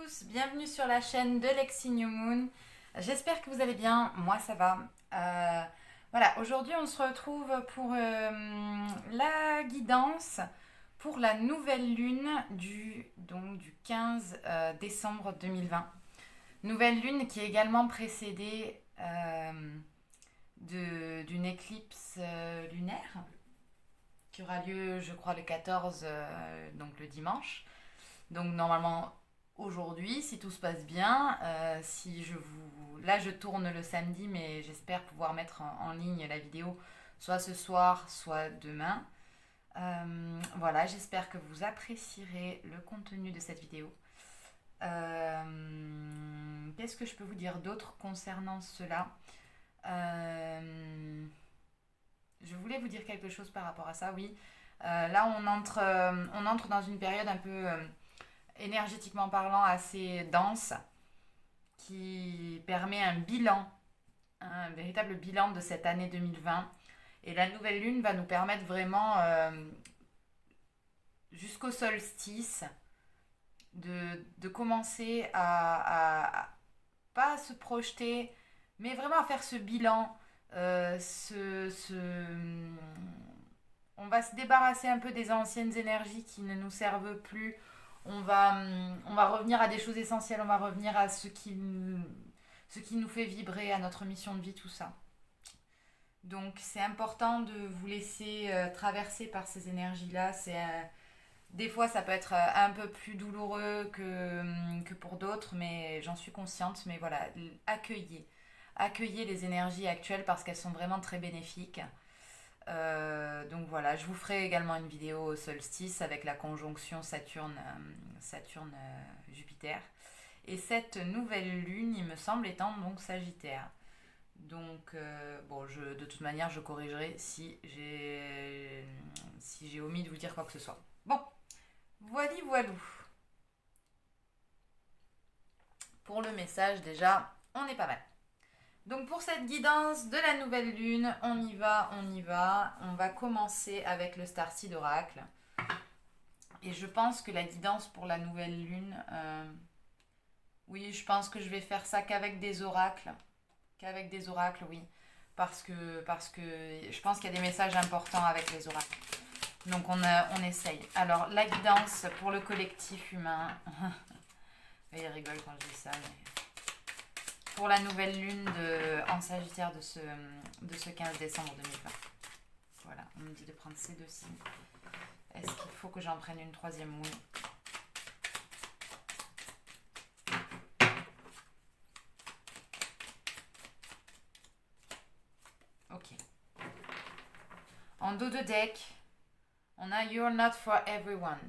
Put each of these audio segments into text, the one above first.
tous, bienvenue sur la chaîne de Lexi New Moon. J'espère que vous allez bien, moi ça va. Voilà, aujourd'hui on se retrouve pour la guidance pour la nouvelle lune du 15 décembre 2020. Nouvelle lune qui est également précédée d'une éclipse lunaire qui aura lieu je crois le 14, donc le dimanche. Donc normalement aujourd'hui, si tout se passe bien, là je tourne le samedi, mais j'espère pouvoir mettre en ligne la vidéo soit ce soir, soit demain. Voilà, j'espère que vous apprécierez le contenu de cette vidéo. Qu'est-ce que je peux vous dire d'autre concernant cela? Je voulais vous dire quelque chose par rapport à ça, oui. Là, on entre dans une période un peu énergétiquement parlant assez dense qui permet un véritable bilan de cette année 2020. Et la nouvelle lune va nous permettre vraiment, jusqu'au solstice, de commencer pas à se projeter, mais vraiment à faire ce bilan. On va se débarrasser un peu des anciennes énergies qui ne nous servent plus. On va revenir à des choses essentielles, on va revenir à ce qui nous fait vibrer, à notre mission de vie, tout ça. Donc c'est important de vous laisser traverser par ces énergies-là. Des fois ça peut être un peu plus douloureux que pour d'autres, mais j'en suis consciente. Mais voilà, accueillez les énergies actuelles parce qu'elles sont vraiment très bénéfiques. Donc voilà, je vous ferai également une vidéo au solstice avec la conjonction Saturne-Jupiter. Et cette nouvelle lune, il me semble, étant donc Sagittaire. Donc, de toute manière, je corrigerai si j'ai omis de vous dire quoi que ce soit. Bon, voilou. Pour le message, déjà, on est pas mal. Donc pour cette guidance de la nouvelle lune, on y va. On va commencer avec le Starseed Oracle. Et je pense que la guidance pour la nouvelle lune, oui, je pense que je vais faire ça qu'avec des oracles. Oui. Parce que je pense qu'il y a des messages importants avec les oracles. Donc on essaye. Alors la guidance pour le collectif humain. Il rigole quand je dis ça, mais... Pour la nouvelle lune en Sagittaire de ce 15 décembre 2020. Voilà, on me dit de prendre ces deux signes. Est-ce qu'il faut que j'en prenne une troisième? Oui. Ok. En dos de deck, on a You're not for everyone.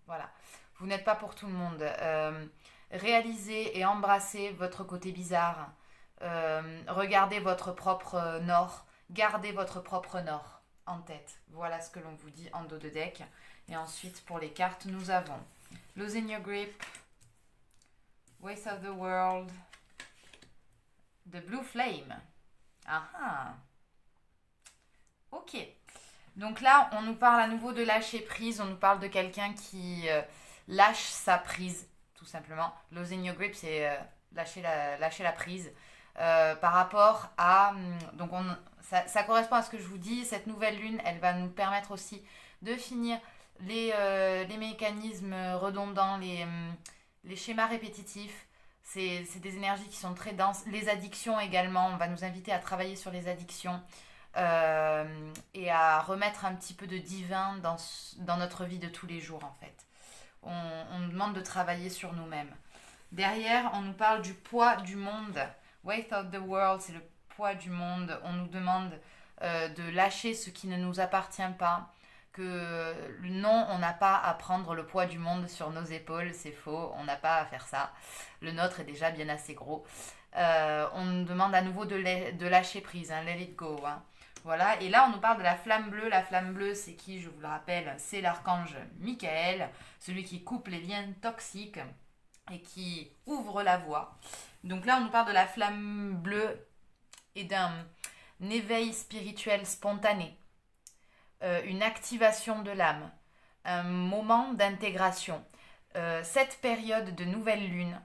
Voilà. Vous n'êtes pas pour tout le monde. Réalisez et embrassez votre côté bizarre. Regardez votre propre nord. Gardez votre propre nord en tête. Voilà ce que l'on vous dit en dos de deck. Et ensuite, pour les cartes, nous avons Losing Your Grip, Waste of the World, The Blue Flame. Ah. Ok. Donc là, on nous parle à nouveau de lâcher prise. On nous parle de quelqu'un qui lâche sa prise, tout simplement. Losing your grip, c'est lâcher la prise. Par rapport à... Donc ça correspond à ce que je vous dis. Cette nouvelle lune, elle va nous permettre aussi de finir les mécanismes redondants, les schémas répétitifs. C'est des énergies qui sont très denses. Les addictions également, on va nous inviter à travailler sur les addictions. Et à remettre un petit peu de divin dans notre vie de tous les jours, en fait. On nous demande de travailler sur nous-mêmes. Derrière, on nous parle du poids du monde. Weight of the world, c'est le poids du monde. On nous demande de lâcher ce qui ne nous appartient pas. Que non, on n'a pas à prendre le poids du monde sur nos épaules, c'est faux, on n'a pas à faire ça. Le nôtre est déjà bien assez gros. On nous demande à nouveau de lâcher prise, hein, let it go. Hein. Voilà, et là on nous parle de la flamme bleue. La flamme bleue, c'est qui, je vous le rappelle? C'est l'archange Michael, celui qui coupe les liens toxiques et qui ouvre la voie. Donc là on nous parle de la flamme bleue et d'un éveil spirituel spontané, une activation de l'âme, un moment d'intégration. Cette période de nouvelle lune,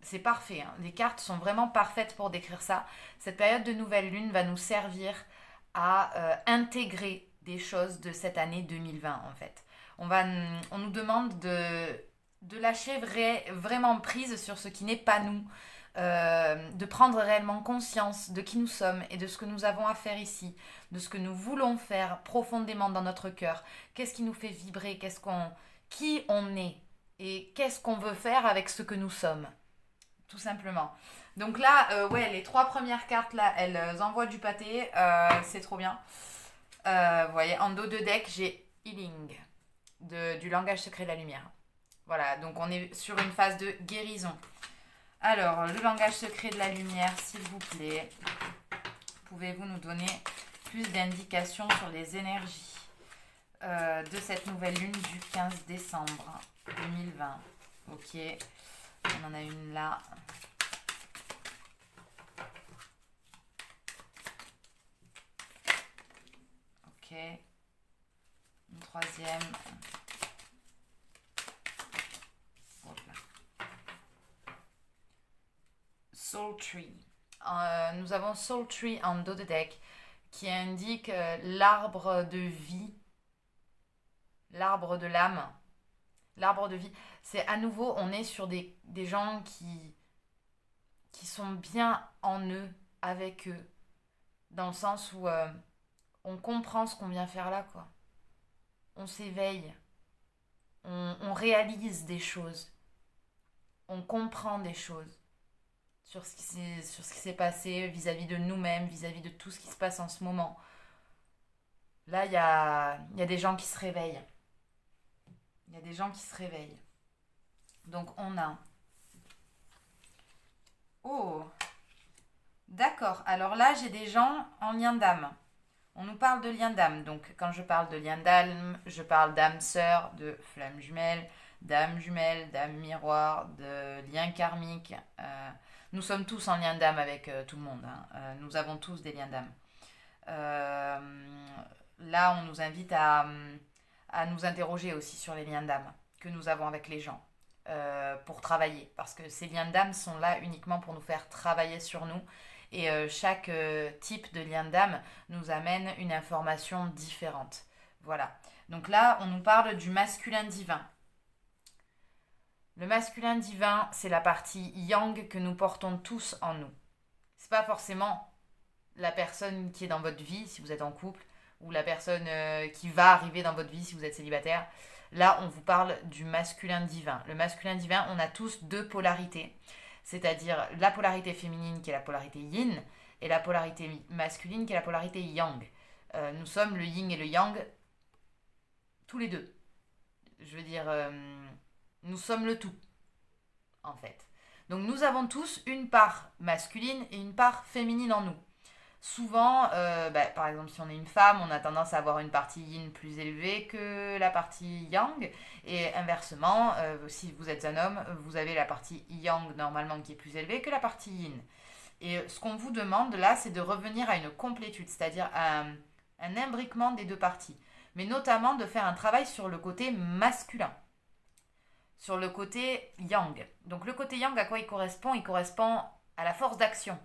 c'est parfait, hein. Les cartes sont vraiment parfaites pour décrire ça. Cette période de nouvelle lune va nous servir à intégrer des choses de cette année 2020 en fait. On nous demande de lâcher vraiment prise sur ce qui n'est pas nous, de prendre réellement conscience de qui nous sommes et de ce que nous avons à faire ici, de ce que nous voulons faire profondément dans notre cœur, qu'est-ce qui nous fait vibrer, qui on est et qu'est-ce qu'on veut faire avec ce que nous sommes, tout simplement. Donc là, ouais, les 3 premières cartes là, elles envoient du pâté, c'est trop bien. Vous voyez, en dos de deck, j'ai Healing, du langage secret de la lumière. Voilà, donc on est sur une phase de guérison. Alors, le langage secret de la lumière, s'il vous plaît, pouvez-vous nous donner plus d'indications sur les énergies de cette nouvelle lune du 15 décembre 2020? Ok, on en a une là. Ok, une troisième. Soul Tree. Nous avons Soul Tree en dos de deck qui indique l'arbre de vie, l'arbre de l'âme, l'arbre de vie. C'est à nouveau, on est sur des gens qui sont bien en eux, avec eux, dans le sens où on comprend ce qu'on vient faire là, quoi. On s'éveille, on réalise des choses, on comprend des choses sur ce qui s'est passé vis-à-vis de nous-mêmes, vis-à-vis de tout ce qui se passe en ce moment. Là, il y a des gens qui se réveillent. Il y a des gens qui se réveillent. Donc, on a... Oh, d'accord. Alors là, j'ai des gens en lien d'âme. On nous parle de lien d'âme. Donc, quand je parle de lien d'âme, je parle d'âme sœur, de flamme jumelle, d'âme miroir, de lien karmique. Nous sommes tous en lien d'âme avec tout le monde, hein. Nous avons tous des liens d'âme. Là, on nous invite à nous interroger aussi sur les liens d'âme que nous avons avec les gens pour travailler. Parce que ces liens d'âme sont là uniquement pour nous faire travailler sur nous. Et chaque type de lien d'âme nous amène une information différente. Voilà. Donc là, on nous parle du masculin divin. Le masculin divin, c'est la partie yang que nous portons tous en nous. C'est pas forcément la personne qui est dans votre vie si vous êtes en couple, ou la personne qui va arriver dans votre vie si vous êtes célibataire. Là, on vous parle du masculin divin. Le masculin divin, on a tous 2 polarités, c'est-à-dire la polarité féminine qui est la polarité yin, et la polarité masculine qui est la polarité yang. Nous sommes le yin et le yang, tous les deux. Je veux dire, nous sommes le tout, en fait. Donc nous avons tous une part masculine et une part féminine en nous. Souvent, par exemple, si on est une femme, on a tendance à avoir une partie yin plus élevée que la partie yang. Et inversement, si vous êtes un homme, vous avez la partie yang normalement qui est plus élevée que la partie yin. Et ce qu'on vous demande là, c'est de revenir à une complétude, c'est-à-dire un imbriquement des 2 parties. Mais notamment de faire un travail sur le côté masculin, sur le côté yang. Donc le côté yang, à quoi il correspond? Il correspond à la force d'action.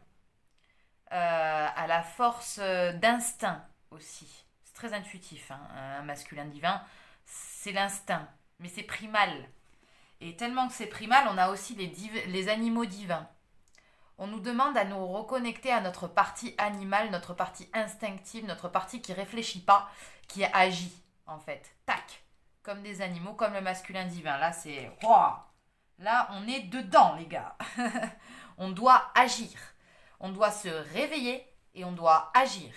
À la force d'instinct aussi. C'est très intuitif, hein. Un masculin divin, c'est l'instinct, mais c'est primal. Et tellement que c'est primal, on a aussi les animaux divins. On nous demande à nous reconnecter à notre partie animale, notre partie instinctive, notre partie qui réfléchit pas, qui agit, en fait. Tac. Comme des animaux, comme le masculin divin. Là, c'est... Là, on est dedans, les gars. On doit agir. On doit se réveiller et on doit agir.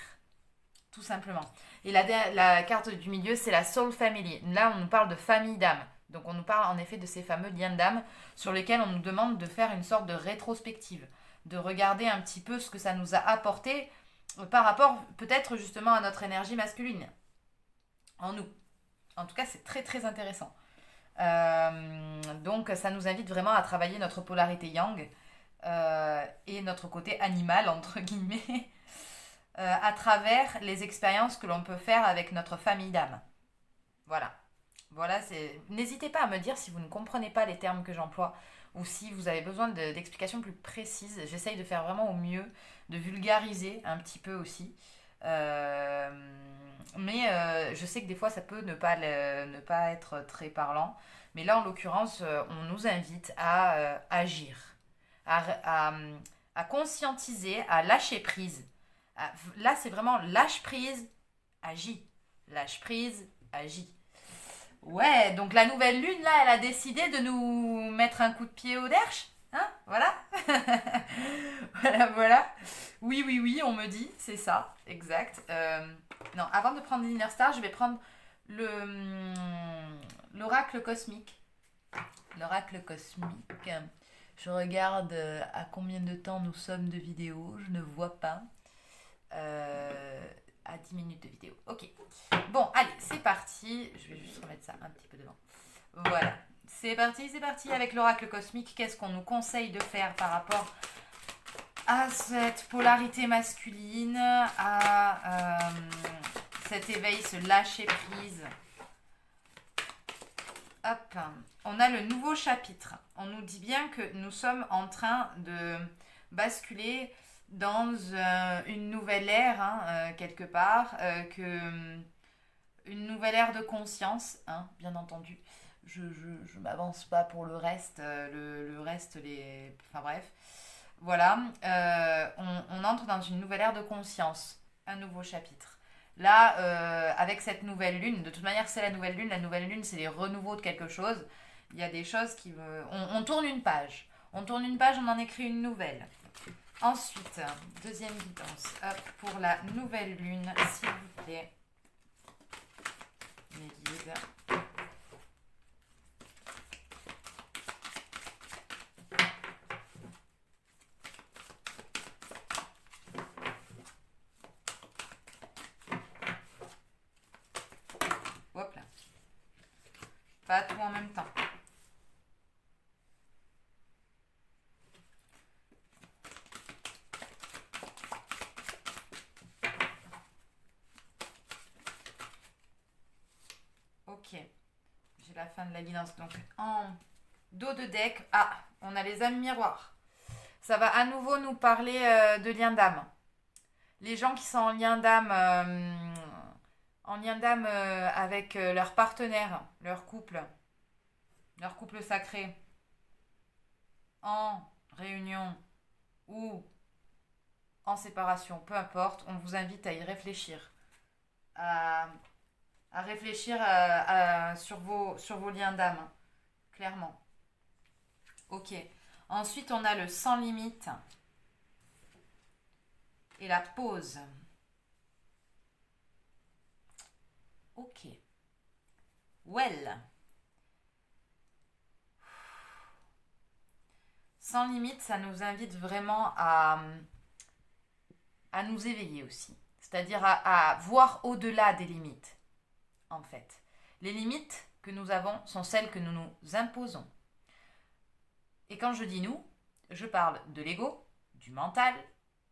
Tout simplement. Et la carte du milieu, c'est la Soul Family. Là, on nous parle de famille d'âme. Donc, on nous parle en effet de ces fameux liens d'âme sur lesquels on nous demande de faire une sorte de rétrospective. De regarder un petit peu ce que ça nous a apporté par rapport peut-être justement à notre énergie masculine. En nous. En tout cas, c'est très très intéressant. Donc, ça nous invite vraiment à travailler notre polarité yang. Et notre côté animal, entre guillemets, à travers les expériences que l'on peut faire avec notre famille d'âme. Voilà. Voilà, n'hésitez pas à me dire si vous ne comprenez pas les termes que j'emploie ou si vous avez besoin d'explications plus précises. J'essaye de faire vraiment au mieux, de vulgariser un petit peu aussi. Euh, mais je sais que des fois ça peut ne pas être très parlant. Mais là, en l'occurrence, on nous invite à agir, à, à, à conscientiser, à lâcher prise. Là, c'est vraiment lâche prise, agis. Lâche prise, agis. Ouais, donc la nouvelle lune, là, elle a décidé de nous mettre un coup de pied au derche. Hein, voilà. Voilà, voilà. Oui, oui, oui, on me dit, c'est ça, exact. Non, avant de prendre l'Inner Star, je vais prendre l'oracle cosmique. L'oracle cosmique. Je regarde à combien de temps nous sommes de vidéo, je ne vois pas. À 10 minutes de vidéo. Ok. Bon, allez, c'est parti. Je vais juste remettre ça un petit peu devant. Voilà. C'est parti avec l'oracle cosmique. Qu'est-ce qu'on nous conseille de faire par rapport à cette polarité masculine, à cet éveil, ce lâcher prise? Hop. On a le nouveau chapitre. On nous dit bien que nous sommes en train de basculer dans une nouvelle ère, hein, quelque part, une nouvelle ère de conscience, hein, bien entendu. Je m'avance pas pour le reste, le reste, enfin bref. Voilà, on entre dans une nouvelle ère de conscience, un nouveau chapitre. Là, avec cette nouvelle lune, de toute manière c'est la nouvelle lune c'est les renouveaux de quelque chose. Il y a des choses qui... on tourne une page. On tourne une page, on en écrit une nouvelle. Ensuite, deuxième guidance, hop, pour la nouvelle lune, s'il vous plaît. Mes guides. Hop là. Pas tout en même temps. Ok, j'ai la fin de la guidance. Donc en dos de deck, on a les âmes miroirs. Ça va à nouveau nous parler de lien d'âme. Les gens qui sont en lien d'âme avec leur partenaire, leur couple sacré, en réunion ou en séparation, peu importe, on vous invite à y réfléchir, à, à réfléchir sur vos liens d'âme, clairement. Ok. Ensuite, on a le sans limite et la pause. Ok. Well. Sans limite, ça nous invite vraiment à nous éveiller aussi. C'est-à-dire à voir au-delà des limites, en fait. Les limites que nous avons sont celles que nous nous imposons. Et quand je dis nous, je parle de l'ego, du mental,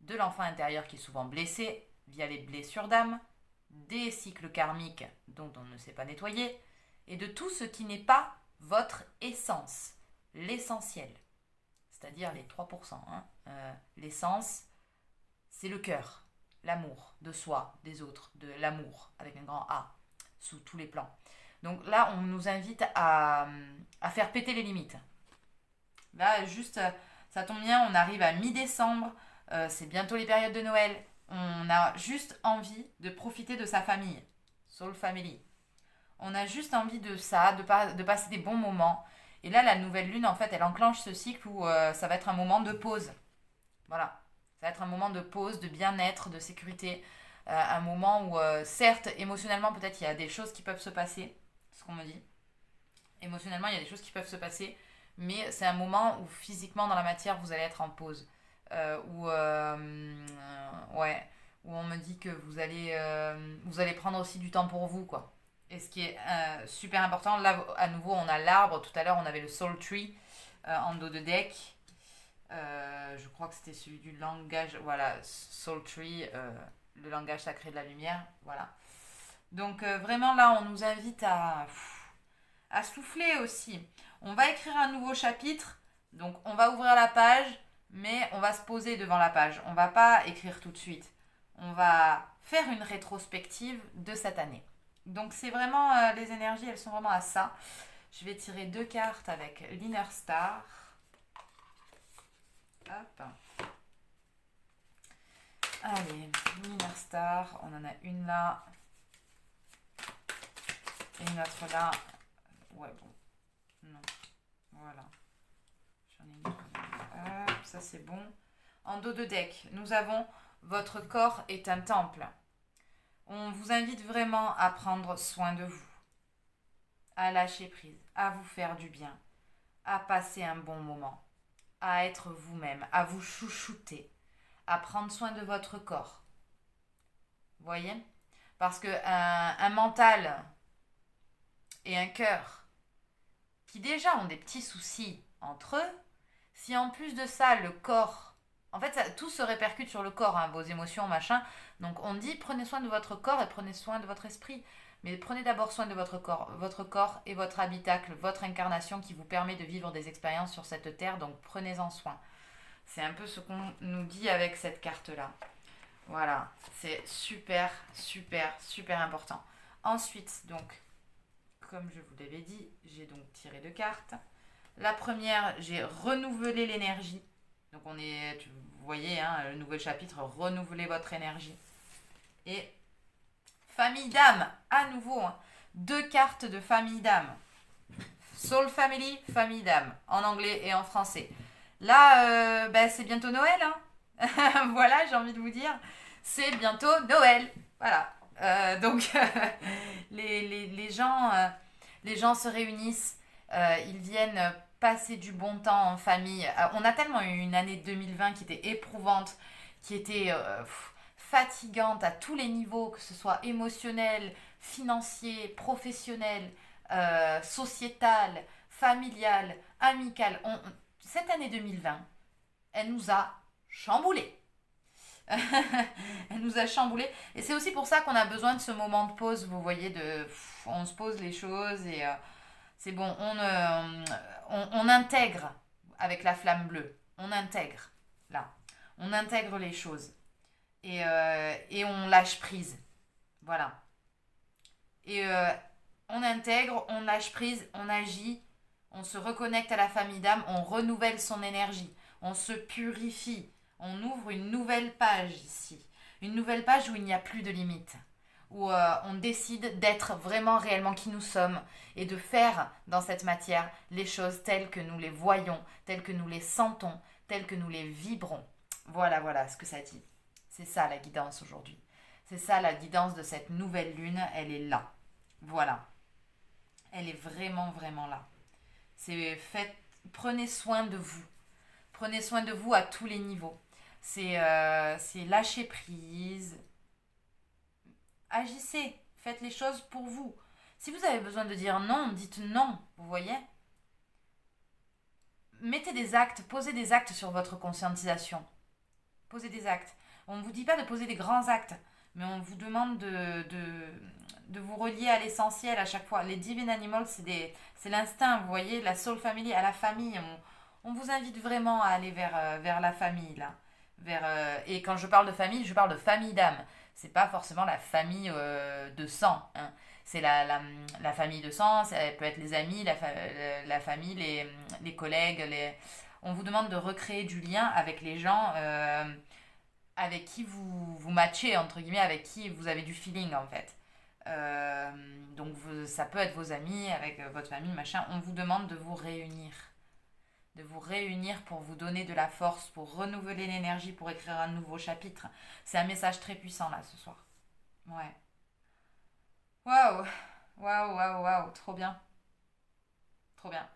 de l'enfant intérieur qui est souvent blessé via les blessures d'âme, des cycles karmiques dont on ne sait pas nettoyer, et de tout ce qui n'est pas votre essence, l'essentiel, c'est-à-dire les 3%. L'essence, c'est le cœur, l'amour de soi, des autres, de l'amour, avec un grand A, sous tous les plans. Donc là, on nous invite à faire péter les limites. Là, juste, ça tombe bien, on arrive à mi-décembre, c'est bientôt les périodes de Noël. On a juste envie de profiter de sa famille, Soul Family. On a juste envie de ça, de passer des bons moments. Et là, la nouvelle lune, en fait, elle enclenche ce cycle où ça va être un moment de pause. Voilà. Ça va être un moment de pause, de bien-être, de sécurité. Un moment où, certes, émotionnellement, peut-être il y a des choses qui peuvent se passer. C'est ce qu'on me dit. Émotionnellement, il y a des choses qui peuvent se passer. Mais c'est un moment où physiquement, dans la matière, vous allez être en pause. Ouais, où on me dit que vous allez prendre aussi du temps pour vous, quoi. Et ce qui est super important, là, à nouveau, on a l'arbre. Tout à l'heure, on avait le Soul Tree en dos de deck. Je crois que c'était celui du langage. Voilà, Soul Tree, le langage sacré de la lumière. Voilà. Donc, vraiment, là, on nous invite à souffler aussi. On va écrire un nouveau chapitre, donc on va ouvrir la page, mais on va se poser devant la page. On ne va pas écrire tout de suite. On va faire une rétrospective de cette année. Donc c'est vraiment, les énergies, elles sont vraiment à ça. Je vais tirer 2 cartes avec l'Inner Star. Hop. Allez, l'Inner Star, on en a une là. Et une autre là. Ouais, bon. Non. Voilà. J'en ai une autre. Hop, ça c'est bon. En dos de deck, nous avons votre corps est un temple. On vous invite vraiment à prendre soin de vous, à lâcher prise, à vous faire du bien, à passer un bon moment, à être vous-même, à vous chouchouter, à prendre soin de votre corps. Vous voyez? Parce que un mental et un cœur qui déjà ont des petits soucis entre eux, si en plus de ça, le corps... En fait, ça, tout se répercute sur le corps, hein, vos émotions, machin. Donc on dit, prenez soin de votre corps et prenez soin de votre esprit. Mais prenez d'abord soin de votre corps. Votre corps est votre habitacle, votre incarnation qui vous permet de vivre des expériences sur cette terre. Donc prenez-en soin. C'est un peu ce qu'on nous dit avec cette carte-là. Voilà, c'est super, super, super important. Ensuite, donc, comme je vous l'avais dit, j'ai donc tiré 2 cartes. La première, j'ai renouvelé l'énergie. Donc on est, vous voyez, hein, le nouvel chapitre, renouveler votre énergie. Et famille d'âme, à nouveau, hein, 2 cartes de famille d'âme. Soul Family, famille d'âme, en anglais et en français. Là, c'est bientôt Noël, hein. Voilà, j'ai envie de vous dire, c'est bientôt Noël. Voilà. Donc, les gens se réunissent, ils viennent passer du bon temps en famille. On a tellement eu une année 2020 qui était éprouvante, qui était fatigante à tous les niveaux, que ce soit émotionnel, financier, professionnel, sociétal, familial, amical. Cette année 2020, elle nous a chamboulés. Elle nous a chamboulés. Et c'est aussi pour ça qu'on a besoin de ce moment de pause, vous voyez, on se pose les choses et c'est bon, on intègre avec la flamme bleue. On intègre, là. On intègre les choses. Et on lâche prise. Voilà. Et on intègre, on lâche prise, on agit, on se reconnecte à la famille d'âme, on renouvelle son énergie, on se purifie, on ouvre une nouvelle page ici. Une nouvelle page où il n'y a plus de limites. Où on décide d'être vraiment réellement qui nous sommes et de faire dans cette matière les choses telles que nous les voyons, telles que nous les sentons, telles que nous les vibrons. Voilà ce que ça dit. C'est ça la guidance aujourd'hui. C'est ça la guidance de cette nouvelle lune, elle est là. Voilà. Elle est vraiment, vraiment là. Prenez soin de vous. Prenez soin de vous à tous les niveaux. C'est lâcher prise. Agissez. Faites les choses pour vous. Si vous avez besoin de dire non, dites non. Vous voyez? Mettez des actes, posez des actes sur votre conscientisation. Posez des actes. On ne vous dit pas de poser des grands actes, mais on vous demande de vous relier à l'essentiel à chaque fois. Les Divine Animals, c'est l'instinct, vous voyez, la Soul Family, à la famille. On vous invite vraiment à aller vers la famille, là. Et quand je parle de famille, je parle de famille d'âme. C'est pas forcément la famille de sang, hein. C'est la famille de sang, ça peut être les amis, la famille, les collègues. On vous demande de recréer du lien avec les gens avec qui vous matchez, entre guillemets, avec qui vous avez du feeling, en fait. Donc ça peut être vos amis, avec votre famille, machin. On vous demande de vous réunir. De vous réunir pour vous donner de la force, pour renouveler l'énergie, pour écrire un nouveau chapitre. C'est un message très puissant, là, ce soir. Ouais. Waouh! Waouh! Trop bien. Trop bien.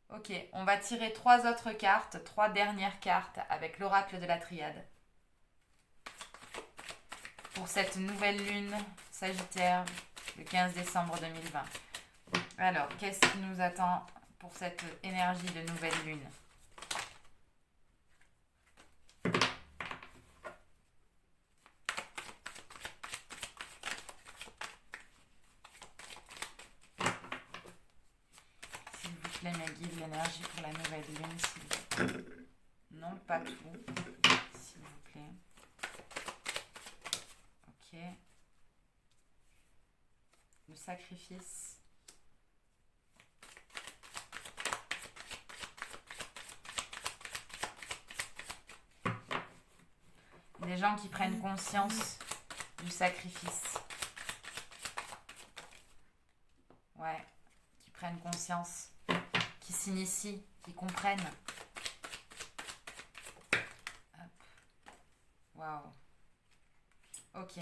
Ok, on va tirer 3 autres cartes, 3 dernières cartes avec l'oracle de la triade. Pour cette nouvelle lune Sagittaire, le 15 décembre 2020. Alors, qu'est-ce qui nous attend pour cette énergie de nouvelle lune? give l'énergie pour la nouvelle lune, s'il vous plaît. Non, pas tout, s'il vous plaît. Ok. Le sacrifice. Des gens qui prennent conscience du sacrifice. Ouais, qui prennent conscience, qui s'initient, qui comprennent. Waouh. Ok,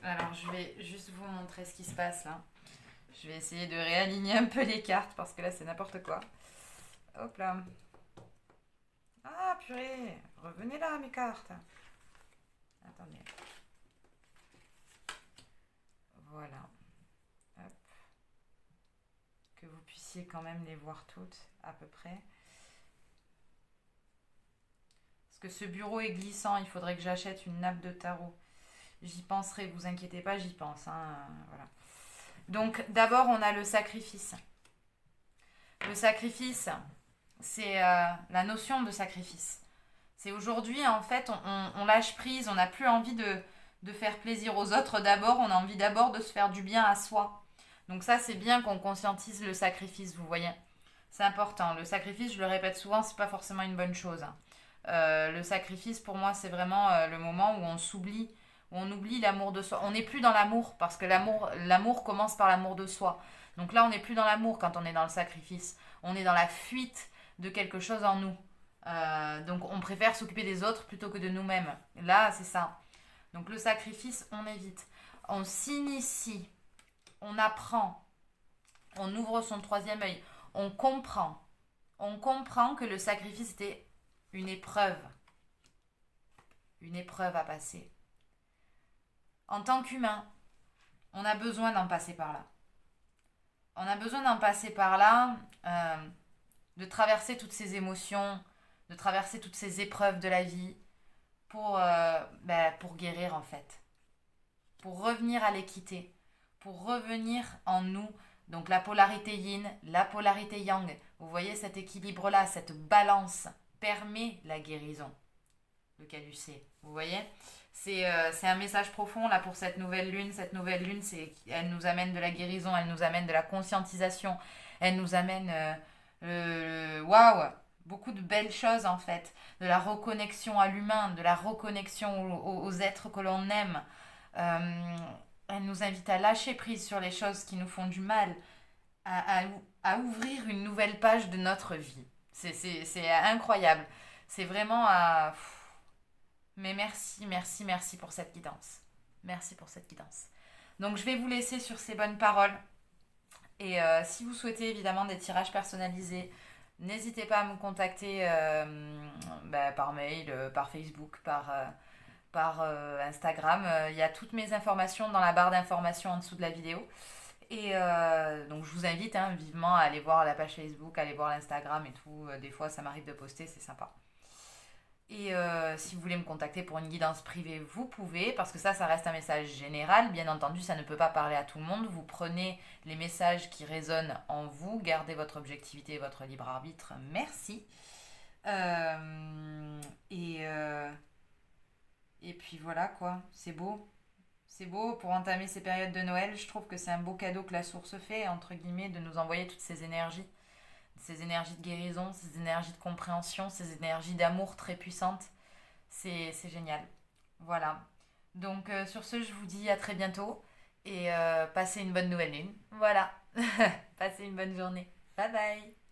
alors je vais juste vous montrer ce qui se passe là. Je vais essayer de réaligner un peu les cartes parce que là c'est n'importe quoi. Hop là. Ah purée, revenez là mes cartes. Attendez. Voilà. Hop. Que vous puissiez quand même les voir toutes à peu près. Parce que ce bureau est glissant, il faudrait que j'achète une nappe de tarot. J'y penserai, vous inquiétez pas, j'y pense. Hein, voilà. Donc d'abord on a le sacrifice. Le sacrifice, c'est la notion de sacrifice. C'est aujourd'hui en fait on lâche prise, on n'a plus envie de faire plaisir aux autres d'abord, on a envie d'abord de se faire du bien à soi. Donc ça c'est bien qu'on conscientise le sacrifice, vous voyez. C'est important. Le sacrifice, je le répète souvent, c'est pas forcément une bonne chose. Le sacrifice pour moi c'est vraiment le moment où on s'oublie, où on oublie l'amour de soi. On n'est plus dans l'amour parce que l'amour commence par l'amour de soi. Donc là on n'est plus dans l'amour quand on est dans le sacrifice. On est dans la fuite de quelque chose en nous. Donc on préfère s'occuper des autres plutôt que de nous-mêmes. Là c'est ça. Donc le sacrifice on évite. On s'initie. On apprend. On ouvre son troisième œil. On comprend. On comprend que le sacrifice était une épreuve. Une épreuve à passer. En tant qu'humain, on a besoin d'en passer par là. On a besoin d'en passer par là, de traverser toutes ces émotions, de traverser toutes ces épreuves de la vie pour guérir en fait. Pour revenir à l'équité, pour revenir en nous. Donc la polarité yin, la polarité yang. Vous voyez cet équilibre-là, cette balance permet la guérison. Le caducée, vous voyez c'est un message profond là pour cette nouvelle lune. Cette nouvelle lune, elle nous amène de la guérison, elle nous amène de la conscientisation, elle nous amène waouh, beaucoup de belles choses en fait, de la reconnexion à l'humain, de la reconnexion aux êtres que l'on aime. Elle nous invite à lâcher prise sur les choses qui nous font du mal, à ouvrir une nouvelle page de notre vie. C'est incroyable. C'est vraiment à... Mais merci, merci, merci pour cette guidance. Merci pour cette guidance. Donc je vais vous laisser sur ces bonnes paroles. Et si vous souhaitez évidemment des tirages personnalisés, n'hésitez pas à me contacter par mail, par Facebook, par Instagram. Il y a toutes mes informations dans la barre d'informations en dessous de la vidéo. Et donc je vous invite vivement à aller voir la page Facebook, à aller voir l'Instagram et tout. Des fois ça m'arrive de poster, c'est sympa. Et si vous voulez me contacter pour une guidance privée, vous pouvez, parce que ça reste un message général. Bien entendu, ça ne peut pas parler à tout le monde. Vous prenez les messages qui résonnent en vous, gardez votre objectivité et votre libre arbitre. Merci. Et puis voilà quoi, c'est beau. C'est beau pour entamer ces périodes de Noël. Je trouve que c'est un beau cadeau que la source fait, entre guillemets, de nous envoyer toutes ces énergies de guérison, ces énergies de compréhension, ces énergies d'amour très puissantes. C'est génial. Voilà. Donc sur ce, je vous dis à très bientôt et passez une bonne nouvelle lune. Voilà. Passez une bonne journée. Bye bye.